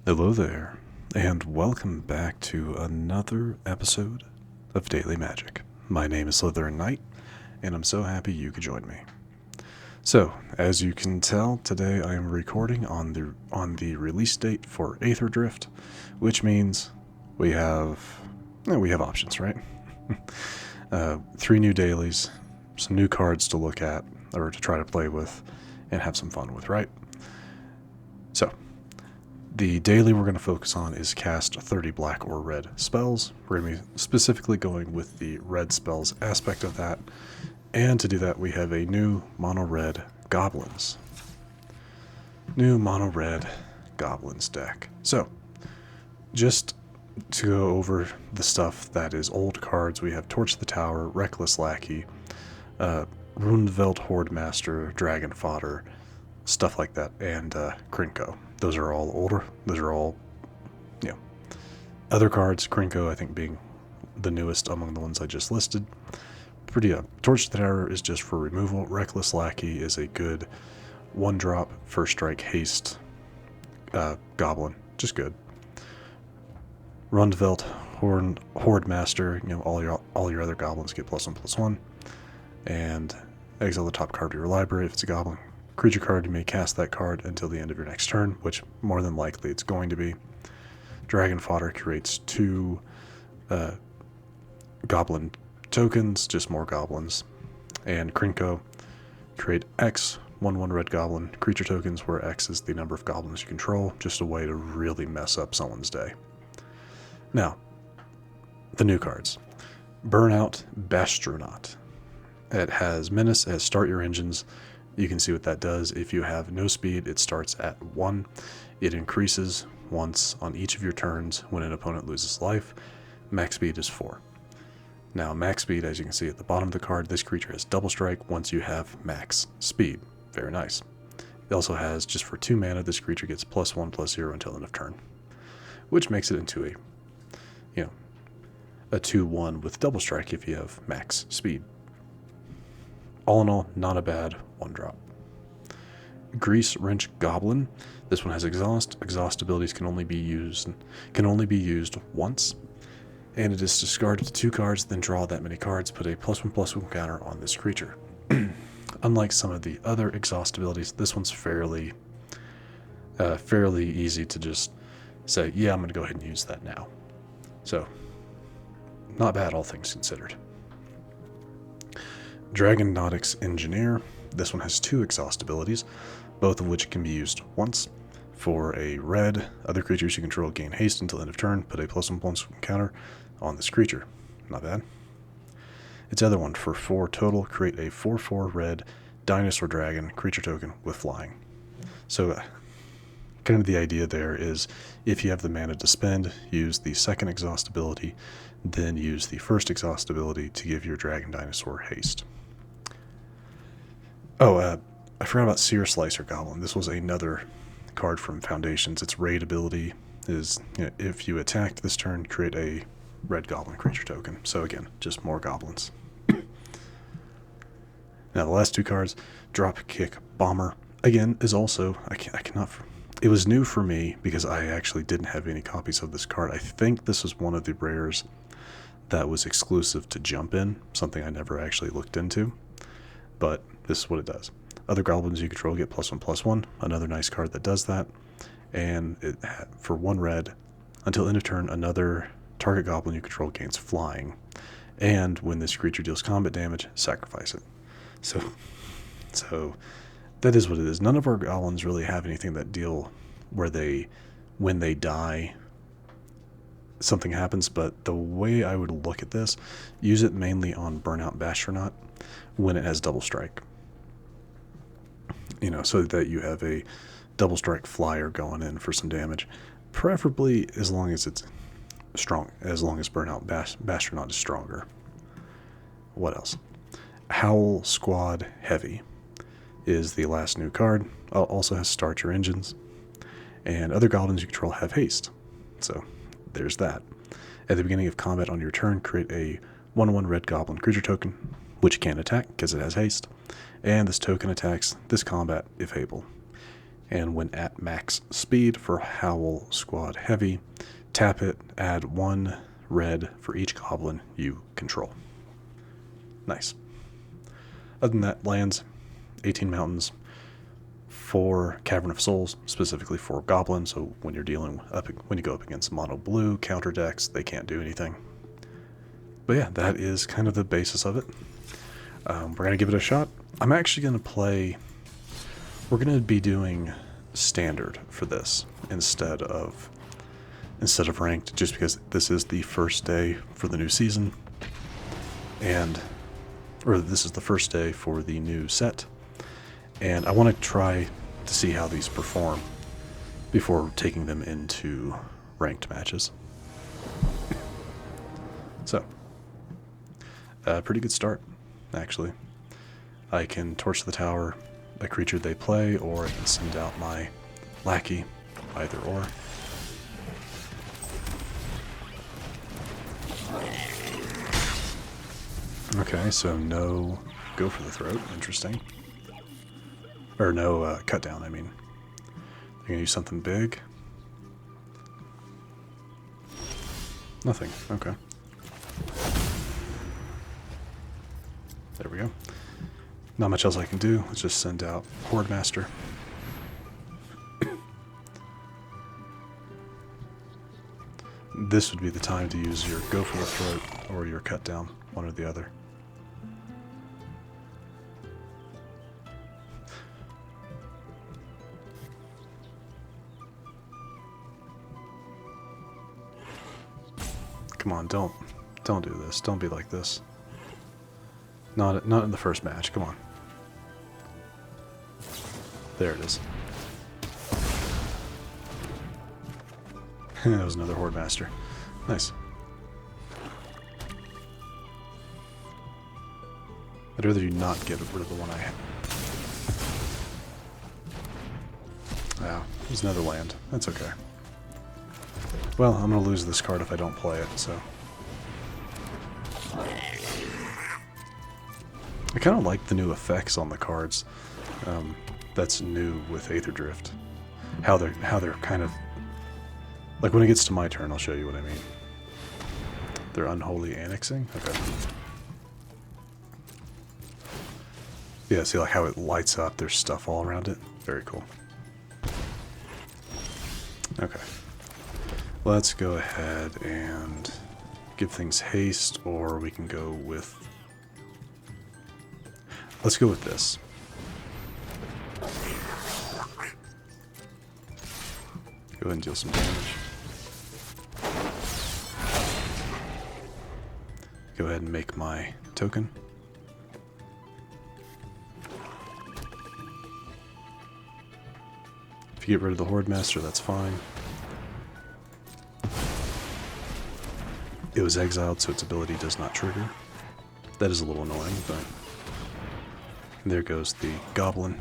Hello there, and welcome back to another episode of Daily Magic. My name is SlytherinKnight, and I'm so happy you could join me. So, as you can tell, today I am recording on the release date for Aether Drift, which means we have options, right? 3 new dailies, some new cards to look at, or to try to play with, and have some fun with, right? So, the daily we're going to focus on is cast 30 black or red spells. We're going to be specifically going with the red spells aspect of that. And to do that, we have a new mono-red goblins. New mono-red goblins deck. So, just to go over the stuff that is old cards, we have Torch the Tower, Reckless Lackey, Rundvelt Hordemaster, Dragon Fodder, stuff like that, and Krenko. Those are all older. Those are all, other cards. Krenko, I think, being the newest among the ones I just listed. Pretty up. Torch the Tower is just for removal. Reckless Lackey is a good 1-drop, first strike, haste goblin. Just good. Rundvelt Hordemaster, all your other goblins get +1/+1. And exile the top card of your library if it's a goblin creature card. You may cast that card until the end of your next turn, which more than likely it's going to be. Dragon Fodder creates 2 goblin tokens, just more goblins. And Krenko create X 1/1 red goblin creature tokens, where X is the number of goblins you control, just a way to really mess up someone's day. Now, the new cards. Burnout Bashtronaut. It has Menace, it has Start Your Engines. You can see what that does. If you have no speed, it starts at 1. It increases once on each of your turns when an opponent loses life. Max speed is 4. Now, max speed, as you can see at the bottom of the card, this creature has double strike once you have max speed. Very nice. It also has, just for 2 mana, this creature gets +1/+0 until end of turn, which makes it into a 2/1 with double strike if you have max speed. All in all, not a bad 1-drop. Greasewrench Goblin. This one has exhaust. Exhaust abilities can only be used once, and it is discarded to 2 cards, then draw that many cards. Put a +1/+1 counter on this creature. Unlike some of the other exhaust abilities, this one's fairly easy to just say, yeah, I'm going to go ahead and use that now. So, not bad, all things considered. Draconautics Engineer. This one has 2 exhaust abilities, both of which can be used once. For a red, other creatures you control gain haste until end of turn. Put a +1/+1 counter on this creature. Not bad. Its other one, for 4 total, create a 4/4 red dinosaur dragon creature token with flying. So, kind of the idea there is, if you have the mana to spend, use the second exhaust ability, then use the first exhaust ability to give your dragon dinosaur haste. I forgot about Searslicer Goblin. This was another card from Foundations. Its raid ability is, if you attacked this turn, create a red goblin creature token. So again, just more goblins. Now the last 2 cards, Dropkick Bomber, again, is also, it was new for me because I actually didn't have any copies of this card. I think this was one of the rares that was exclusive to Jump In, something I never actually looked into, but this is what it does. Other goblins you control get +1/+1, another nice card that does that, and for 1 red, until end of turn, another target goblin you control gains flying, and when this creature deals combat damage, sacrifice it. So that is what it is. None of our goblins really have anything that deal where when they die, something happens, but the way I would look at this, use it mainly on Burnout Bashtronaut when it has double strike. So that you have a double strike flyer going in for some damage. Preferably as long as it's strong, as long as Burnout Bashtronaut is stronger. What else? Howlsquad Heavy is the last new card. Also has Start Your Engines. And other goblins you control have haste. So, there's that. At the beginning of combat on your turn, create a 1/1 red goblin creature token, which can attack because it has haste. And this token attacks this combat if able. And when at max speed for Howlsquad Heavy, tap it, add 1 red for each goblin you control. Nice. Other than that, lands, 18 mountains, 4 Cavern of Souls, specifically for goblins, so when you're when you go up against mono blue counter decks, they can't do anything. But yeah, that is kind of the basis of it. We're going to give it a shot. I'm actually going to play... We're going to be doing standard for this instead of ranked, just because this is the first day for the new season, or this is the first day for the new set, and I want to try to see how these perform before taking them into ranked matches. So, pretty good start, actually. I can torch the tower a creature they play, or I can send out my lackey, either or. Okay, so no go for the throat, interesting. Or no cut down, I mean. They're gonna use something big. Nothing, okay. There we go. Not much else I can do. Let's just send out Hordemaster. This would be the time to use your go for the throat or your cut down, one or the other. Come on, don't do this. Don't be like this. Not in the first match. Come on. There it is. That was another Hordemaster. Nice. I'd rather you not get rid of the one I had. Wow, there's another land. That's okay. Well, I'm going to lose this card if I don't play it, so... I kind of like the new effects on the cards. That's new with Aether Drift. How they're kind of... Like, when it gets to my turn, I'll show you what I mean. They're unholy annexing? Okay. Yeah, see like how it lights up, there's stuff all around it? Very cool. Okay. Let's go ahead and give things haste, or we can go with... Let's go with this. Go ahead and deal some damage. Go ahead and make my token. If you get rid of the Hordemaster, that's fine. It was exiled, so its ability does not trigger. That is a little annoying, but... And there goes the Goblin.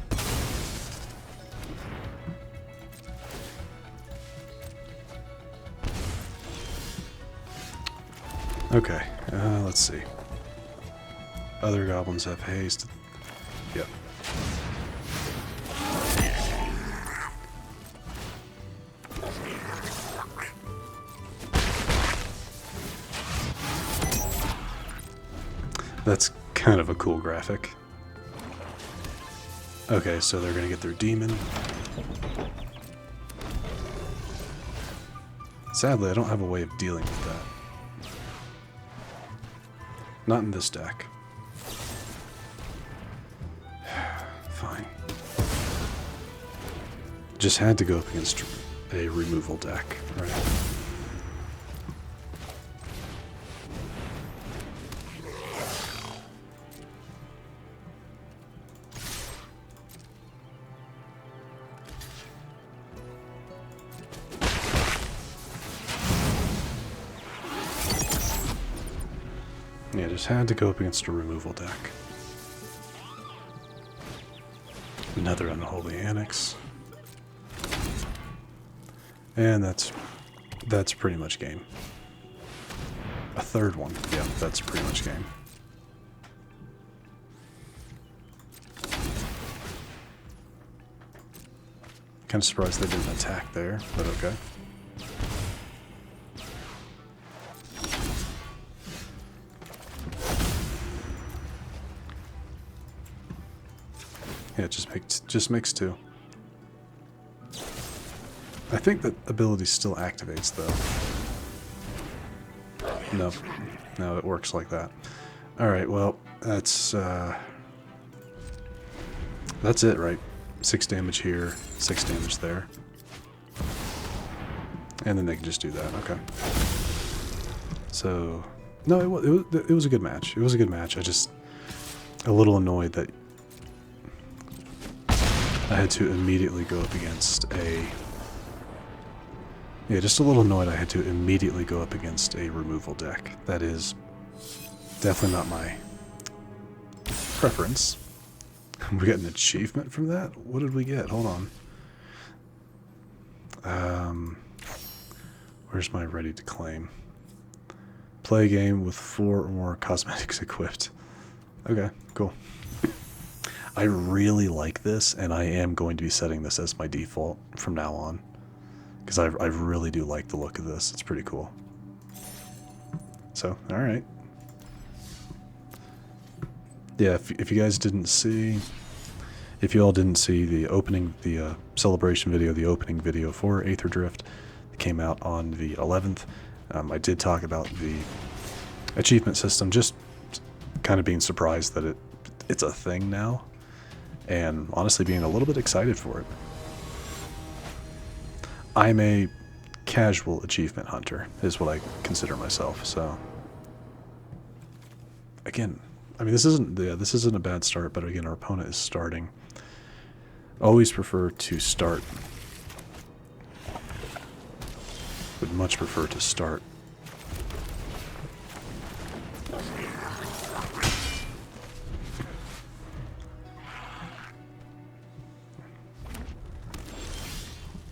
Okay, let's see. Other goblins have haste. Yep. That's kind of a cool graphic. Okay, so they're gonna get their demon. Sadly, I don't have a way of dealing with that. Not in this deck. Fine. Just had to go up against a removal deck, right? Yeah, just had to go up against a removal deck. Another unholy annex. And that's pretty much game. A third one. Yeah, that's pretty much game. Kind of surprised they didn't attack there, but okay. Yeah, it just makes 2. I think that ability still activates though. No, it works like that. All right, well, that's it, right? 6 damage here, 6 damage there. And then they can just do that, okay. So, no, it was a good match. It was a good match. I just, a little annoyed that I had to immediately go up against a... Yeah, just a little annoyed I had to immediately go up against a removal deck. That is definitely not my preference. We got an achievement from that? What did we get? Hold on. Where's my ready to claim? Play a game with 4 or more cosmetics equipped. Okay, cool. I really like this, and I am going to be setting this as my default from now on. Because I really do like the look of this. It's pretty cool. So, alright. Yeah, if you guys didn't see... If you all didn't see the opening, the celebration video, the opening video for Aether Drift, it came out on the 11th. I did talk about the achievement system, just kind of being surprised that it's a thing now, and honestly being a little bit excited for it. I'm a casual achievement hunter, is what I consider myself, so... Again, I mean, this isn't a bad start, but again, our opponent is starting. Always prefer to start. Would much prefer to start.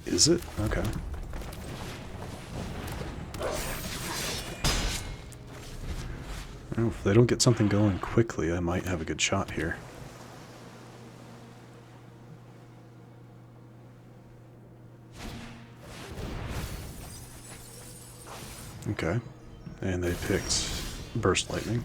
Is it? Okay. If they don't get something going quickly, I might have a good shot here. Okay. And they picked Burst Lightning.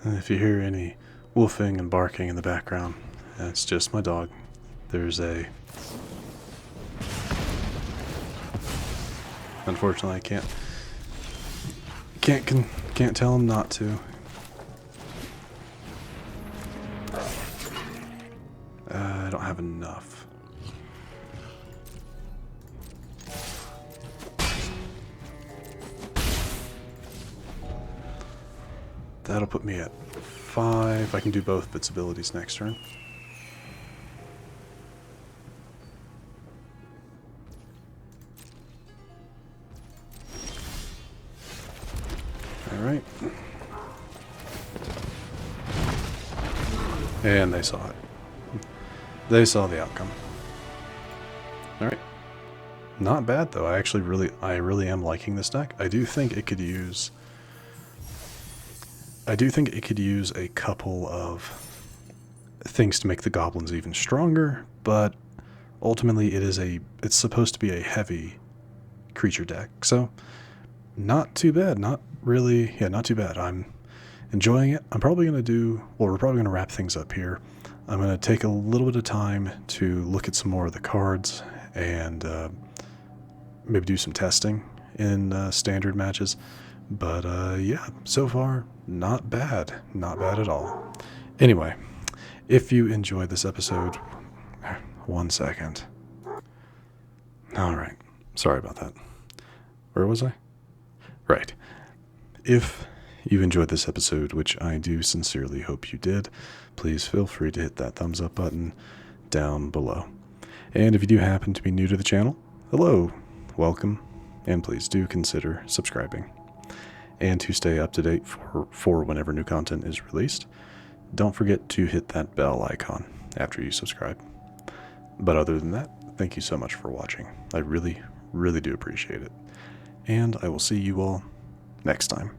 If you hear any woofing and barking in the background, that's just my dog. There's a... Unfortunately, I can't tell him not to. I don't have enough. That'll put me at 5. I can do both Bit's abilities next turn. Alright. And they saw it. They saw the outcome. Alright. Not bad though. I really am liking this deck. I do think it could use a couple of things to make the goblins even stronger, but ultimately it's supposed to be a heavy creature deck. So not too bad. Not too bad. I'm enjoying it. We're probably going to wrap things up here. I'm going to take a little bit of time to look at some more of the cards and maybe do some testing in standard matches. But yeah, so far, not bad. Not bad at all. Anyway, if you enjoyed this episode, 1 second. Alright, sorry about that. Where was I? Right. If you enjoyed this episode, which I do sincerely hope you did, please feel free to hit that thumbs up button down below. And if you do happen to be new to the channel, hello, welcome, and please do consider subscribing. And to stay up to date for whenever new content is released, don't forget to hit that bell icon. after you subscribe. But other than that, thank you so much for watching. I really, really do appreciate it. And I will see you all next time.